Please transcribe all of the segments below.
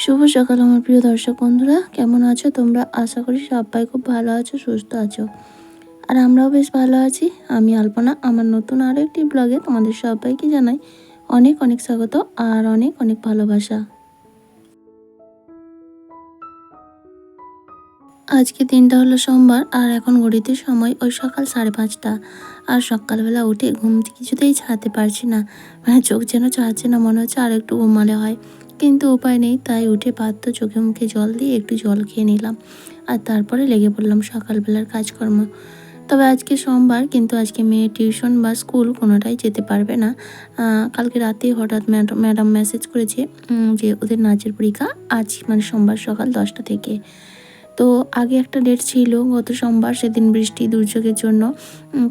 শুভ সকাল আমার প্রিয় দর্শক বন্ধুরা, কেমন আছো তোমরা? আশা করি সবাই খুব ভালো আছো, সুস্থ আছো। আর আমরাও বেশ ভালো আছি। আমি আলপনা, আমার নতুন আরও একটি ব্লগে তোমাদের সবাইকে জানাই অনেক অনেক স্বাগত আর অনেক অনেক ভালোবাসা। আজকে দিনটা হলো সোমবার আর এখন ঘড়িতে সময় ওই সকাল 5:30। আর সকালবেলা উঠে ঘুম থেকে কিছুতেই ছাড়তে পারছি না, মানে চোখ যেন চাচ্ছে না, মনে হচ্ছে আর একটু ঘুমালে হয়, কিন্তু উপায় নেই। তাই উঠে বাধ্য চোখে মুখে জল দিয়ে একটু জল খেয়ে নিলাম আর তারপরে লেগে পড়লাম সকালবেলার কাজকর্ম। তবে আজকে সোমবার, কিন্তু আজকে মেয়ে টিউশন বা স্কুল কোনোটাই যেতে পারবে না। কালকে রাতে হঠাৎ ম্যাডাম মেসেজ করেছে যে ওদের নাচের পরীক্ষা আজ, মানে সোমবার সকাল 10টা থেকে। তো আগে একটা ডেট ছিল গত সোমবার, সেদিন বৃষ্টি দুর্যোগের জন্য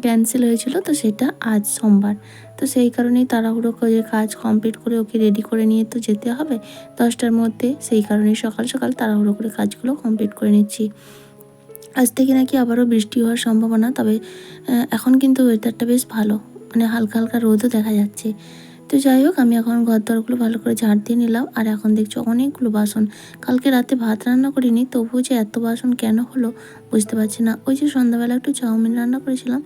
ক্যান্সেল হয়েছিল, তো সেটা আজ সোমবার। তো সেই কারণেই তাড়াহুড়ো করে কাজ কমপ্লিট করে ওকে রেডি করে নিয়ে তো যেতে হবে 10টার মধ্যে। সেই কারণেই সকাল সকাল তাড়াহুড়ো করে কাজগুলো কমপ্লিট করে নিচ্ছি। আজ থেকে নাকি আবারও বৃষ্টি হওয়ার সম্ভাবনা, তবে এখন কিন্তু ওয়েদারটা বেশ ভালো, মানে হালকা হালকা রোদও দেখা যাচ্ছে। তো যাই হোক, আমি এখন ঘর দরগুলো ভালো করে ঝাড় দিয়ে নিলাম আর এখন দেখছি অনেকগুলো বাসন। কালকে রাতে ভাত রান্না করিনি, তবুও যে এত বাসন কেন হলো বুঝতে পারছি না। ওই যে সন্ধ্যাবেলা একটু চাউমিন রান্না করেছিলাম।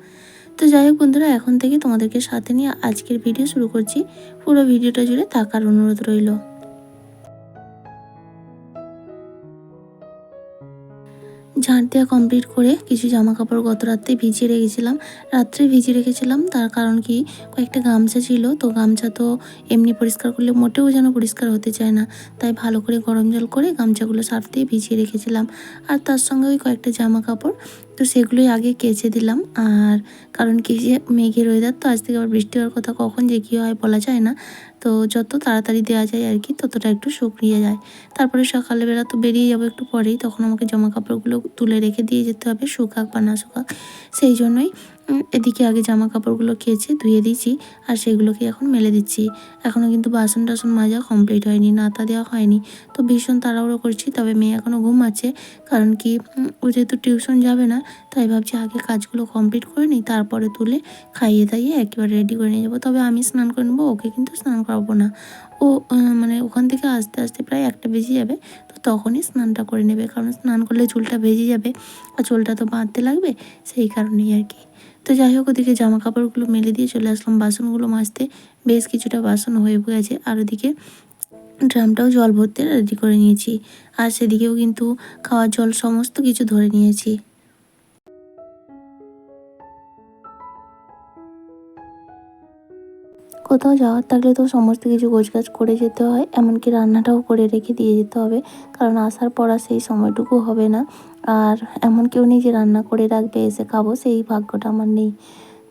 তো যাই হোক বন্ধুরা, এখন থেকে তোমাদেরকে সাথে নিয়ে আজকের ভিডিও শুরু করছি। পুরো ভিডিওটা জুড়ে থাকার অনুরোধ রইল। ঝাঁট দেওয়া কমপ্লিট করে কিছু জামা কাপড় গত রাত্রে ভিজিয়ে রেখেছিলাম, রাত্রে ভিজিয়ে রেখেছিলাম। তার কারণ কি, কয়েকটা গামছা ছিল, তো গামছা তো এমনি পরিষ্কার করলে মোটেও যেন পরিষ্কার হতে চায় না। তাই ভালো করে গরম জল করে গামছাগুলো সার্ফ দিয়ে ভিজিয়ে রেখেছিলাম। আর তার সঙ্গে ওই কয়েকটা জামা কাপড়, তো সেগুলোই আগে কেচে দিলাম। আর কারণ কি, যে মেঘের ওয়েদার, তো আজ থেকে আবার বৃষ্টি হওয়ার কথা, কখন যে কী হয় বলা যায় না। তো যত তাড়াতাড়ি দেওয়া যায় আর কি, ততটা একটু শুকিয়ে যায়। তারপরে সকালবেলা তো বেরিয়ে যাবো একটু পরেই, তখন আমাকে জামা কাপড়গুলো তুলে রেখে দিয়ে যেতে হবে, শুকাক বা না শুকাক। সেই জন্যই এদিকে আগে জামা কাপড়গুলো কেচে ধুয়ে দিয়েছি আর সেগুলোকে এখন মেলে দিচ্ছি। এখনও কিন্তু বাসন টাসন মাজা কমপ্লিট হয়নি, নাতা দেওয়া হয়নি। তো ভীষণ তাড়াহুড়ো করছি, তবে মেয়ে এখনও ঘুমাচ্ছে। কারণ কি, ও যেহেতু টিউশন যাবে না, তাই ভাবছি আগে কাজগুলো কমপ্লিট করে নিই, তারপরে তুলে খাইয়ে দাইয়ে একেবারে রেডি করে নিয়ে যাবো। তবে আমি স্নান করে নেবো, ওকে কিন্তু স্নান করাবো না। ও মানে ওখান থেকে আসতে আসতে প্রায় 1টা বেজে যাবে। তো তখনই স্নানটা করে নেবে, কারণ স্নান করলে চুলটা ভেজে যাবে আর চুলটা তো বাঁধতে লাগবে, সেই কারণেই আর কি। তো যাই হোক, ওদিকে জামা কাপড়গুলো মেলে দিয়ে চলে আসলাম বাসনগুলো মাজতে। বেশ কিছুটা বাসন হয়ে গেছে আর ওদিকে ড্রামটাও জল ভরতে রেডি করে নিয়েছি। আর সেদিকেও কিন্তু খাওয়ার জল সমস্ত কিছু ধরে নিয়েছি। কোথাও যাওয়ার থাকলে তো সমস্ত কিছু গোছগাছ করে যেতে হয়, এমনকি রান্নাটাও করে রেখে দিয়ে যেতে হবে, কারণ আসার পর আর সেই সময়টুকু হবে না। আর এমন কেউ নেই যে রান্না করে রাখবে এসে খাবো, সেই ভাগ্যটা আমার নেই।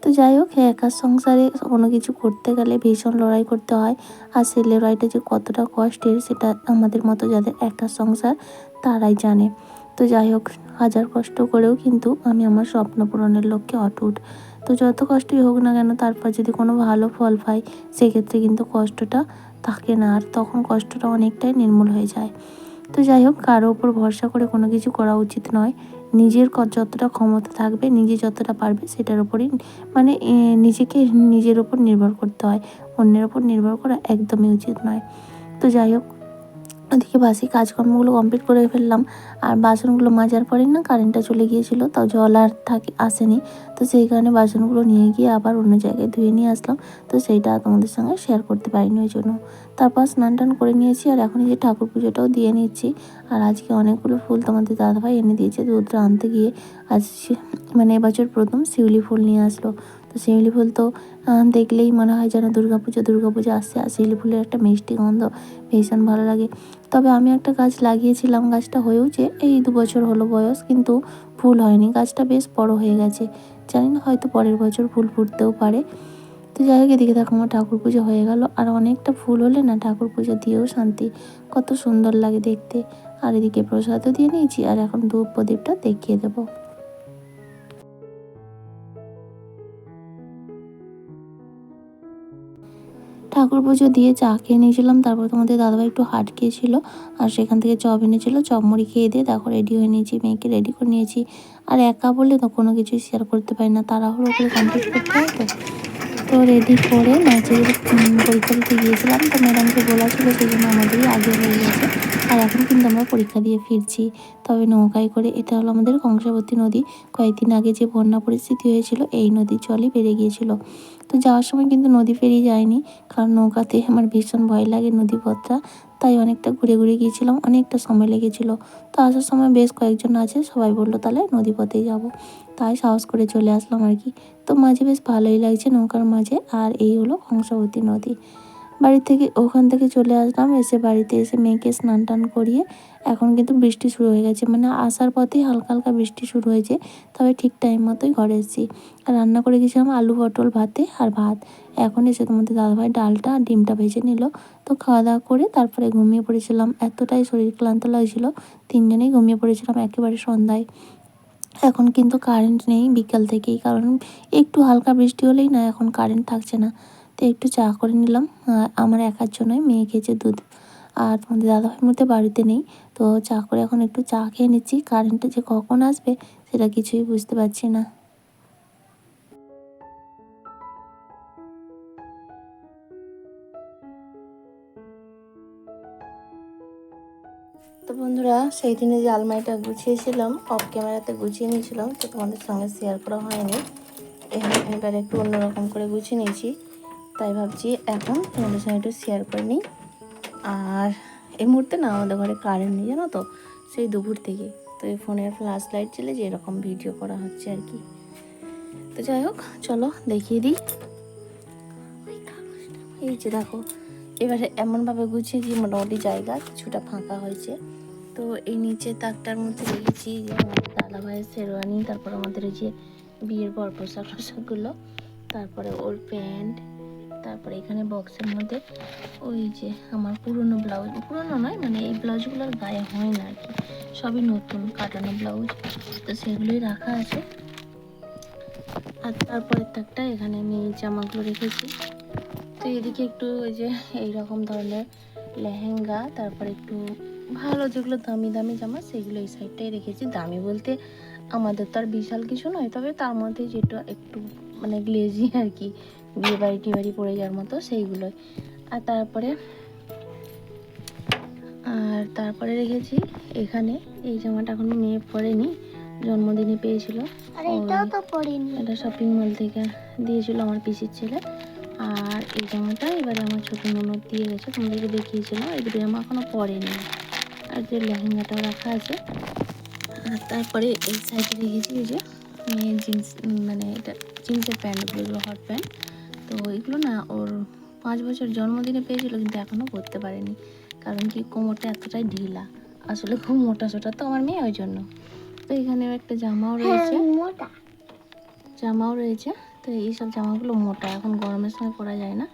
তো যাই হোক, একার সংসারে কোনো কিছু করতে গেলে ভীষণ লড়াই করতে হয়। আর সেই লড়াইটা যে কতটা কষ্টের, সেটা আমাদের মতো যাদের একার সংসার তারাই জানে। তো যাই হোক, হাজার কষ্ট করেও কিন্তু আমি আমার স্বপ্ন পূরণের লক্ষ্যে অটুট। তো যত কষ্টই হোক না কেন, তারপর যদি কোনো ভালো ফল পাই, সেক্ষেত্রে কিন্তু কষ্টটা থাকে না, আর তখন কষ্টটা অনেকটাই নির্মূল হয়ে যায়। তো যাই হোক, কারো ওপর ভরসা করে কোনো কিছু করা উচিত নয়। নিজের যতটা ক্ষমতা থাকবে, নিজে যতটা পারবে সেটার ওপরই, মানে নিজেকে নিজের ওপর নির্ভর করতে হয়। অন্যের ওপর নির্ভর করা একদমই উচিত নয়। তো যাই হোক, ওদিকে বাসি কাজকর্মগুলো কমপ্লিট করে ফেললাম। আর বাসনগুলো মাজার পরেই না কারেন্টটা চলে গিয়েছিল, তাও জল আর আসেনি। তো সেই কারণে বাসনগুলো নিয়ে গিয়ে আবার অন্য জায়গায় ধুয়ে নিয়ে আসলাম। তো সেইটা তোমাদের সঙ্গে শেয়ার করতে পারিনি ওই জন্য। তারপর স্নান টান করে নিয়েছি আর এখন এই যে ঠাকুর পুজোটাও দিয়ে নিচ্ছি। আর আজকে অনেকগুলো ফুল তোমাদের দাদাভাই এনে দিয়েছে, দুধটা আনতে গিয়ে আজ মানে এবছর প্রথম শিউলি ফুল নিয়ে আসলো। তো শিউলি ফুল তো দেখলেই মনে হয় যেন দুর্গাপুজো আসছে, আর শিউলি ফুলের একটা মিষ্টি গন্ধ ভীষণ ভালো লাগে। তবে আমি একটা গাছ লাগিয়েছিলাম, গাছটা হয়েওছে, এই 2 বছর হলো বয়স, কিন্তু ফুল হয়নি। গাছটা বেশ বড় হয়ে গেছে, জানি না হয়তো পরের বছর ফুল ফুটতেও পারে। তো যাই হোক, এদিকে দেখো আমার ঠাকুর পুজো হয়ে গেল। আর অনেকটা ফুল হলে না ঠাকুর পুজো দিয়েও শান্তি, কত সুন্দর লাগে দেখতে। আর এদিকে প্রসাদও দিয়ে নিয়েছি আর এখন ধূপ প্রদীপটা দেখিয়ে দেবো। ঠাকুর পুজো দিয়ে চা খেয়ে নিয়েছিলাম, তারপর তোমাদের দাদাভাই একটু হাট গিয়েছিল আর সেখান থেকে চপ এনেছিল। চপ মুড়ি খেয়ে দিয়ে দেখো রেডি হয়ে নিয়েছি, মেয়েকে রেডি করে নিয়েছি। আর একা বললে তো কোনো কিছুই শেয়ার করতে পারি না, তাড়াহুড়ো করে কমপ্লিট করতে হয় তো। তো রেডি করে নাচের পরীক্ষা দিতে গিয়েছিলাম, তো ম্যাডামকে বলা ছিল, সেই জন্য আমাদেরই আগে হয়ে গেছে। আর এখন কিন্তু আমরা পরীক্ষা দিয়ে ফিরছি, তবে নৌকায় করে। এটা হলো আমাদের কংসাবতী নদী। কয়েকদিন আগে যে বন্যা পরিস্থিতি হয়েছিল, এই নদীর জলই বেড়ে গিয়েছিল। তো যাওয়ার সময় কিন্তু নদী পেরিয়ে যায়নি, কারণ নৌকাতে আমার ভীষণ ভয় লাগে নদীপথটা, তাই অনেকটা ঘুরে ঘুরে গিয়েছিলাম, অনেকটা সময় লেগেছিল। তো আসার সময় বেশ কয়েকজন আছে, সবাই বললো তাহলে নদীপথেই যাব, তাই সাহস করে চলে আসলাম আর কি। তো মাঝে বেশ ভালোই লাগছে নৌকার মাঝে। আর এই হলো কংসাবতী নদী। বাড়ি থেকে ওখান থেকে চলে আসলাম, এসে বাড়িতে এসে মেয়েকে স্নান টান করিয়ে এখন কিন্তু বৃষ্টি শুরু হয়ে গেছে, মানে আসার পথেই হালকা হালকা বৃষ্টি শুরু হয়েছে, তবে ঠিক টাইম মতোই ঘরে এসেছি। আর রান্না করে গেছিলাম আলু পটল ভাতে আর ভাত। এখন এসে তোমাদের দাদাভাই ডালটা আর ডিমটা ভেজে নিল। তো খাওয়া দাওয়া করে তারপরে ঘুমিয়ে পড়েছিলাম, এতটাই শরীর ক্লান্ত লাগছিল, তিনজনেই ঘুমিয়ে পড়েছিলাম একেবারে সন্ধ্যায়। এখন কিন্তু কারেন্ট নেই বিকাল থেকেই, কারণ একটু হালকা বৃষ্টি হলেই না এখন কারেন্ট থাকছে না। তো একটু চা করে নিলাম, আমার একার জন্যই, মেয়ে খেয়েছে দুধ। আর তোমাদের দাদাভাই মধ্যে বাড়িতে নেই, তো চা করে এখন একটু চা খেয়ে নিচ্ছি। কারেন্টটা যে কখন আসবে সেটা কিছুই বুঝতে পারছি না। তো বন্ধুরা, সেই দিনে যে আলমারিটা গুছিয়েছিলাম, অফ ক্যামেরাতে গুছিয়ে নিয়েছিলাম, তো তোমাদের সঙ্গে শেয়ার করা হয়নি। এবার একটু অন্যরকম করে গুছিয়ে নিয়েছি, তাই ভাবছি এখন তোমাদের সঙ্গে একটু শেয়ার করে নিই। আর এই মুহূর্তে না আমাদের ঘরে কারেন্ট নেই, জানো তো, সেই দুপুর থেকে। তো এই ফোনের ফ্ল্যাশ লাইট জ্বেলে যে এরকম ভিডিও করা হচ্ছে আর কি। তো যাই হোক, চলো দেখিয়ে দিই। এই যে দেখো, এবারে এমনভাবে গুছিয়েছি মোটামুটি জায়গা কিছুটা ফাঁকা হয়েছে। তো এই নিচে তাকটার মধ্যে রেখেছি যে আমাদের দাদাভাইয়ের শেরওয়ানি, তারপর আমাদের এই যে বিয়ের পর পোশাক টোশাকগুলো, তারপরে ওর প্যান্ট, তারপরে এখানে বক্সের মধ্যে ওই যে আমার পুরনো ব্লাউজ, পুরনো নয় মানে এই ব্লাউজগুলোর গায়ে হয় না আর কি, সবই নতুন কাটানো ব্লাউজ, তো সেগুলোই রাখা আছে। আর তারপরের তাকটা এখানে আমি এই জামাগুলো রেখেছি। তো এদিকে একটু ওই যে এইরকম ধরনের লেহেঙ্গা, তারপর একটু ভালো যেগুলো দামি দামি জামা, সেগুলো এই সাইডটাই রেখেছি। দামি বলতে আমাদের তো আর বিশাল কিছু নয়, তবে তার মধ্যে যেটা একটু মানে গ্লেজি আর কি, বিয়ে বাড়ি টিয়ে বাড়ি পরে যাওয়ার মতো সেইগুলোই। আর তারপরে রেখেছি এখানে এই জামাটা, এখনো মেয়ে পরেনি, জন্মদিনে পেয়েছিল। এটা শপিং মল থেকে দিয়েছিল আমার পিসির ছেলে। আর এই জামাটা এবারে আমার ছোটো ননদ দিয়ে গেছে, তোমাদেরকে দেখিয়েছিলাম। এই দুটো জামা এখনও পরেনি। আর যে লেহেঙ্গাটাও রাখা আছে। আর তারপরে এই সাইডে রেখেছি এই যে মেয়ের জিন্স, মানে এটা জিন্সের প্যান্টগুলো, এগুলো হট প্যান্ট। তো এগুলো না ওর 5 বছর জন্মদিনে পেয়েছিল, কিন্তু এখনও পরতে পারেনি, কারণ কি কোমরটা এতটাই ঢিলা, আসলে খুব মোটা সোটা তো আমার মেয়ে, ওই জন্য। তো এখানেও একটা জামাও রয়েছে। তো এইসব জামাগুলো মোটা, এখন গরমের সময় পরা যায় না,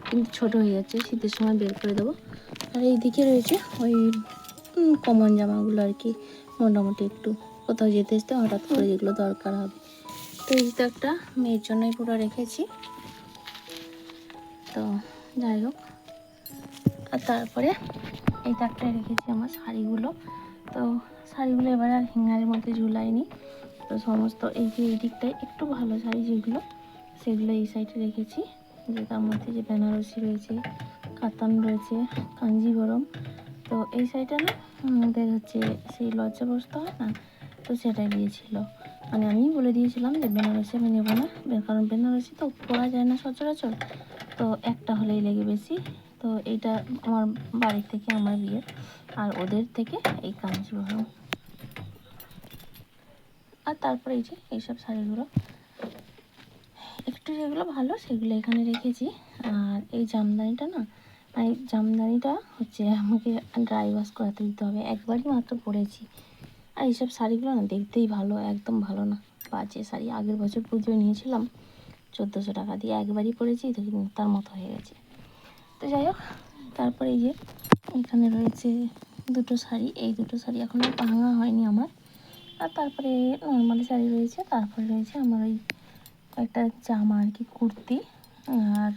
কিন্তু ছোট হয়ে যাচ্ছে, শীতের সময় বের করে দেবো। আর এইদিকে রয়েছে ওই কমন জামাগুলো আর কি, মোটামুটি একটু কোথাও যেতে আসতে হঠাৎ করে যেগুলো দরকার হবে। তো এই তো একটা মেয়ের জন্যই পুরো রেখেছি। তো যাই হোক, আর তারপরে এই তাকটায় রেখেছি আমার শাড়িগুলো। তো শাড়িগুলো এবার আর হ্যাঙ্গারের মধ্যে ঝুলাইনি, তো সমস্ত এই যে এই দিকটায় একটু ভালো শাড়ি যেগুলো, সেগুলো এই সাইডে রেখেছি। যে তার মধ্যে যে বেনারসি রয়েছে, কাতান রয়েছে, কাঞ্জিভরম। তো এই সাইডে না আমাদের হচ্ছে সেই লজ্জাবস্ত হয় না, তো সেটা দিয়েছিল। মানে আমি বলে দিয়েছিলাম যে বেনারসি আমি নেবো না, কারণ বেনারসি তো পরা যায় না সচরাচর, তো একটা হলেই লেগে বেশি। তো এইটা আমার বাড়ির থেকে আমার বিয়ের, আর ওদের থেকে এই কাঞ্জিভরম। আর তারপরে এই যে এইসব শাড়িগুলো একটু যেগুলো ভালো সেগুলো এখানে রেখেছি। আর এই জামদানিটা না, এই জামদানিটা হচ্ছে আমাকে ড্রাই ওয়াশ করাতে দিতে হবে, একবারই মাত্র পরেছি। আর এইসব শাড়িগুলো না দেখতেই ভালো, একদম ভালো না, বাজে শাড়ি। আগের বছর পুজোয় নিয়েছিলাম 1400 টাকা দিয়ে, একবারই পরেছি, তো তার মতো হয়ে গেছে। তো যাই হোক, তারপরে এই যে এখানে রয়েছে দুটো শাড়ি, এই দুটো শাড়ি এখনও ভাঙা হয়নি আমার। আর তারপরে নর্মালি শাড়ি রয়েছে, তারপরে রয়েছে আমার ওই একটা জামা আর কি, কুর্তি, আর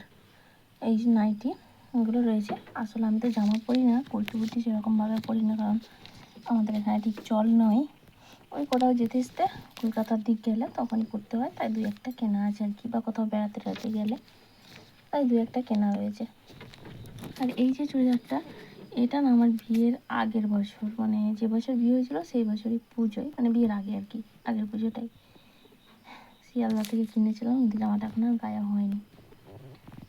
এই যে নাইটি, এগুলো রয়েছে। আসলে আমি তো জামা পরি না, কুর্তি ফুর্তি সেরকমভাবে পরি না, কারণ আমাদের এখানে ঠিক চল নয়। ওই কোথাও যেতে কলকাতার দিক গেলে তখনই পরতে হয়, তাই 2 একটা কেনা আছে আর কি, বা কোথাও বেড়াতে গেলে। তাই দু একটা কেনা রয়েছে। আর এই যে চুড়িদারটা, এটা না আমার বিয়ের আগের বছর, মানে যে বছর বিয়ে হয়েছিল সেই বছরই পুজোয়, মানে বিয়ের আগে আর কি, আগের পুজোটাই শিয়ালদা থেকে কিনেছিলাম। কিন্তু জামাটা এখন আর গায়ে হয়নি।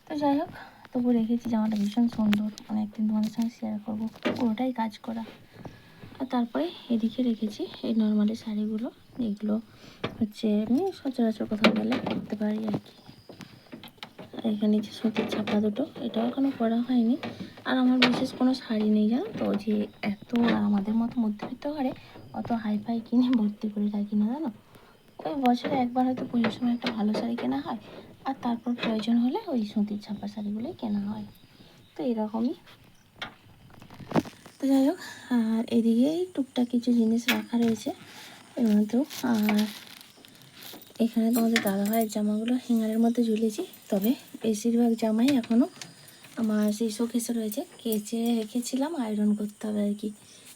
তো যাই হোক, তবু রেখেছি। জামাটা ভীষণ সুন্দর, মানে একদিন তোমাদের সঙ্গে শেয়ার করবো। পুরোটাই কাজ করা। আর তারপরে এদিকে রেখেছি এই নর্মালি শাড়িগুলো। এগুলো হচ্ছে আমি সচরাচর কোথাও গেলে পরতে পারি আর কি। আর এখানে যে সুতির ছাপা দুটো, এটাও এখনো পরা হয়নি। আর আমার বিশেষ কোনো শাড়ি নেই, জানো তো, যে এত আমাদের মতো মধ্যবিত্ত ঘরে অত হাইফাই কিনে ভর্তি করে রাখি না, জানো। ওই বছরে একবার হয়তো পুজোর সময় একটা ভালো শাড়ি কেনা হয়, আর তারপর প্রয়োজন হলে ওই সুতির ছাপা শাড়িগুলোই কেনা হয়। তো এরকমই। তো যাই হোক, আর এদিকে টুকটাক কিছু জিনিস রাখা রয়েছে এর মধ্যেও। আর এখানে তোমাদের দাদাভাইয়ের জামাগুলো হ্যাঙ্গারের মধ্যে ঝুলিয়েছি। তবে বেশিরভাগ জামাই এখনও আমার সেই শোকেসে রয়েছে, কেচে রেখেছিলাম, আয়রন করতে হবে আর কি।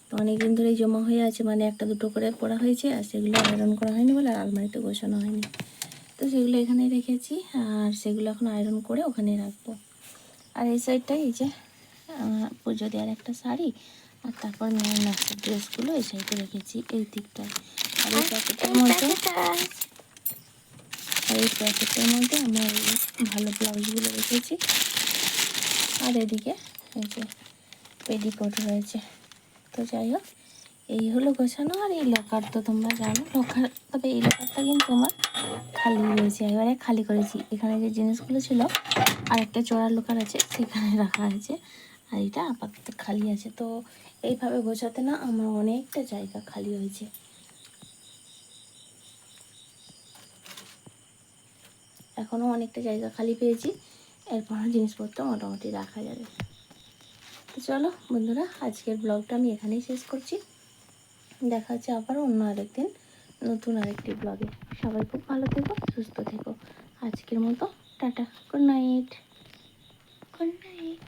তো অনেক দিন ধরেই জমা হয়ে আছে, মানে একটা দুটো করে পরা হয়েছে, আর সেগুলো আয়রন করা হয়নি বলে আলমারিতে গোছানো হয়নি। তো সেগুলো এখানে রেখেছি, আর সেগুলো এখন আয়রন করে ওখানে রাখবো। আর এই সাইডটাই এই যে পুজো দেওয়ার একটা শাড়ি, আর তারপর মেয়ের নাচের ড্রেসগুলো এই সাইডে রেখেছি এই দিকটায়। আর এই প্যাকেটের মধ্যে আমার এই ভালো ব্লাউজগুলো রেখেছি। আর এদিকে এই যে পেটিকোট রয়েছে। তো যাই হোক, এই হলো গোছানো। আর এই লকার তো তোমরা জানো লকার, তবে এই লকারটা কিন্তু আমার খালি রয়েছে, এবারে খালি করেছি। এখানে যে জিনিসগুলো ছিল আর একটা চোরার লকার আছে, সেখানে রাখা আছে, আর এটা আপাতত খালি আছে। তো এইভাবে গোছাতে না আমার অনেকটা জায়গা খালি হয়েছে। এখনও অনেকটা জায়গা খালি পেয়েছি, এরপর জিনিসপত্র মোটামুটি রাখা যাবে। তো চলো বন্ধুরা, আজকের ব্লগটা আমি এখানেই শেষ করছি। দেখা হচ্ছে আবার অন্য আরেকদিন নতুন আরেকটি ব্লগে। সবাই খুব ভালো থেকো, সুস্থ থেকো। আজকের মতো tata, good night. Good night.